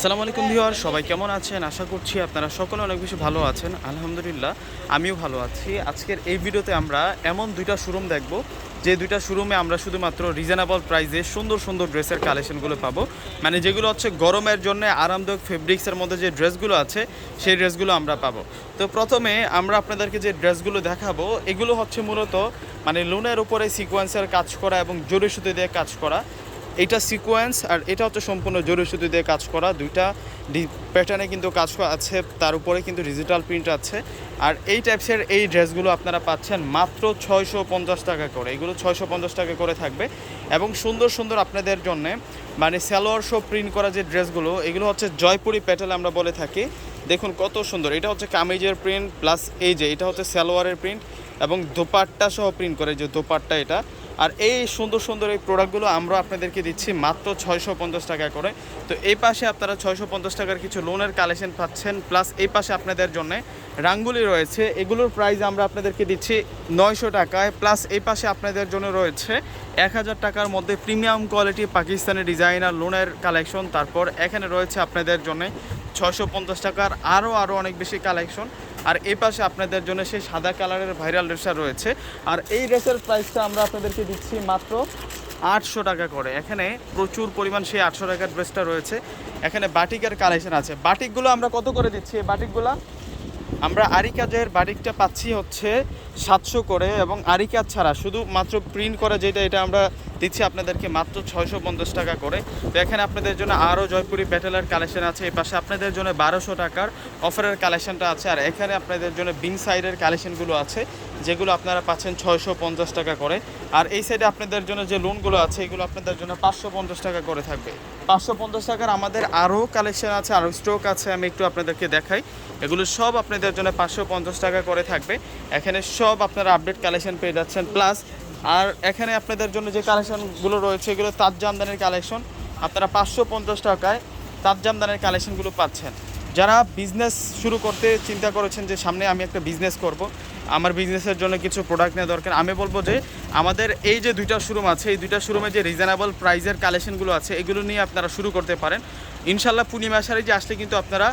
আসসালামু আলাইকুম ভিউয়ার, সবাই কেমন আছেন? আশা করছি আপনারা সকলে অনেক বেশি ভালো আছেন। আলহামদুলিল্লাহ আমিও ভালো আছি। আজকের এই ভিডিওতে আমরা এমন দুইটা শোরুম দেখব, যে দুইটা শোরুমে আমরা শুধুমাত্র রিজনেবল প্রাইসে সুন্দর সুন্দর ড্রেসের কালেকশনগুলো পাবো। মানে যেগুলো হচ্ছে গরমের জন্য আরামদায়ক ফেব্রিক্সের মধ্যে যে ড্রেসগুলো আছে সেই ড্রেসগুলো আমরা পাবো। তো প্রথমে আমরা আপনাদেরকে যে ড্রেসগুলো দেখাবো এগুলো হচ্ছে মূলত মানে লোনের উপরে সিকোয়েন্সের কাজ করা এবং জরি সুতো দিয়ে কাজ করা। এটা সিকোয়েন্স আর এটা হচ্ছে সম্পূর্ণ জরি সুতো দিয়ে কাজ করা, দুইটা প্যাটার্নে কিন্তু কাজ করা আছে, তার উপরে কিন্তু ডিজিটাল প্রিন্ট আছে। আর এই টাইপসের এই ড্রেসগুলো আপনারা পাচ্ছেন মাত্র 650 টাকা করে। এগুলো 650 টাকা করে থাকবে এবং সুন্দর সুন্দর আপনাদের জন্যে মানে সালোয়ার শো প্রিন্ট করা যে ড্রেসগুলো, এগুলো হচ্ছে জয়পুরি প্যাটার্ন আমরা বলে থাকি। দেখুন কত সুন্দর, এটা হচ্ছে কামিজের প্রিন্ট প্লাস এই যে এটা হচ্ছে সালোয়ারের প্রিন্ট এবং দোপাট্টা সহ প্রিন্ট করে, যে দোপাট্টা এটা। আর এই সুন্দর সুন্দর এই প্রোডাক্টগুলো আমরা আপনাদেরকে দিচ্ছি মাত্র 650 টাকা করে। তো এই পাশে আপনারা 650 টাকার কিছু লোনের কালেকশন পাচ্ছেন, প্লাস এই পাশে আপনাদের জন্য রাঙ্গুলি রয়েছে, এগুলোর প্রাইস আমরা আপনাদেরকে দিচ্ছি 900 টাকায়। প্লাস এই পাশে আপনাদের জন্য রয়েছে 1000 টাকার মধ্যে প্রিমিয়াম কোয়ালিটি পাকিস্তানি ডিজাইনার লোনের কালেকশন। তারপর এখানে রয়েছে আপনাদের জন্য 650 টাকার আরও অনেক বেশি কালেকশন। আর এই পাশে আপনাদের জন্য সেই সাদা কালারের ভাইরাল ড্রেসটা রয়েছে। আর এই ড্রেসের প্রাইসটা আমরা আপনাদেরকে দিচ্ছি মাত্র 800 টাকা করে। এখানে প্রচুর পরিমাণ সেই 800 টাকার ড্রেসটা রয়েছে। এখানে বাটিকের কালেকশন আছে। বাটিকগুলো আমরা কত করে দিচ্ছি? এই বাটিকগুলো আমরা আরি কাজের বাটিকটা পাচ্ছি হচ্ছে 700 করে, এবং আরি কাজ ছাড়া শুধুমাত্র প্রিন্ট করা যেটা, এটা আমরা দিচ্ছি আপনাদেরকে মাত্র 650 টাকা করে। তো এখানে আপনাদের জন্য আরও জয়পুরি প্যাটেলের কালেকশন আছে। এই পাশে আপনাদের জন্য 1200 টাকার অফারের কালেকশনটা আছে। আর এখানে আপনাদের জন্য বিং সাইডের কালেকশনগুলো আছে, যেগুলো আপনারা পাচ্ছেন 650 টাকা করে। আর এই সাইডে আপনাদের জন্য যে লোনগুলো আছে এগুলো আপনাদের জন্য 550 টাকা করে থাকবে। 550 টাকার আমাদের আরও কালেকশন আছে, আরও স্টক আছে, আমি একটু আপনাদেরকে দেখাই। এগুলো সব আপনাদের জন্য 550 টাকা করে থাকবে। এখানে সব আপনারা আপডেট কালেকশন পেয়ে যাচ্ছেন। প্লাস আর এখানে আপনাদের জন্য যে কালেকশনগুলো রয়েছে এগুলো তাঁত জামদানির কালেকশন, আপনারা 550 টাকায় তাঁত জামদানির কালেকশনগুলো পাচ্ছেন। যারা বিজনেস শুরু করতে চিন্তা করেছেন যে সামনে আমি একটা বিজনেস করব, আমার বিজনেসের জন্য কিছু প্রোডাক্ট নেওয়া দরকার, আমি বলবো যে আমাদের এই যে দুইটা শোরুম আছে, এই দুইটা শোরুমে যে রিজনেবল প্রাইসের কালেকশনগুলো আছে এগুলো নিয়ে আপনারা শুরু করতে পারেন। ইনশাল্লাহ পূর্ণিমা শাড়ি যে আসলে কিন্তু আপনারা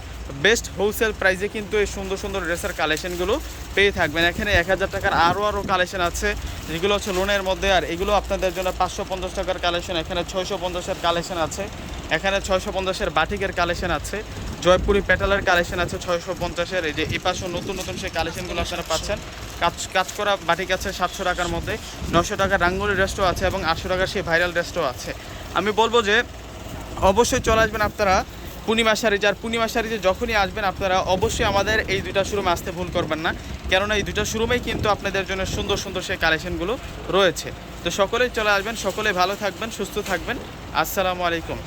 বেস্ট হোলসেল প্রাইসে কিন্তু এই সুন্দর সুন্দর ড্রেসের কালেকশনগুলো পেয়ে থাকবেন। এখানে 1000 টাকার আরও কালেকশন আছে, যেগুলো হচ্ছে লোনের মধ্যে। আর এগুলো আপনাদের জন্য 550 টাকার কালেকশন। এখানে 650-এর কালেকশন আছে, এখানে 650-এর বাটিকের কালেকশন আছে, জয়পুরি প্যাটেলের কালেকশন আছে 650-এর। এই যে এই পাশেও নতুন নতুন সেই কালেকশনগুলো আপনারা পাচ্ছেন। কাজ করা বাটিক আছে 700 টাকার মধ্যে, 900 টাকার রাঙ্গুলি ড্রেসটাও আছে এবং 800 টাকার সেই ভাইরাল ড্রেসটাও আছে। আমি বলবো যে অবশ্যই চলে আসবেন আপনারা পূর্ণিমা শাড়িতে। আর পূর্ণিমা শাড়িতে যখনই আসবেন আপনারা অবশ্যই আমাদের এই দুইটা শোরুমে আসতে ভুল করবেন না, কেননা এই দুইটা শোরুমেই কিন্তু আপনাদের জন্য সুন্দর সুন্দর সেই কালেকশনগুলো রয়েছে। তো সকলেই চলে আসবেন, সকলেই ভালো থাকবেন, সুস্থ থাকবেন। আসসালামু আলাইকুম।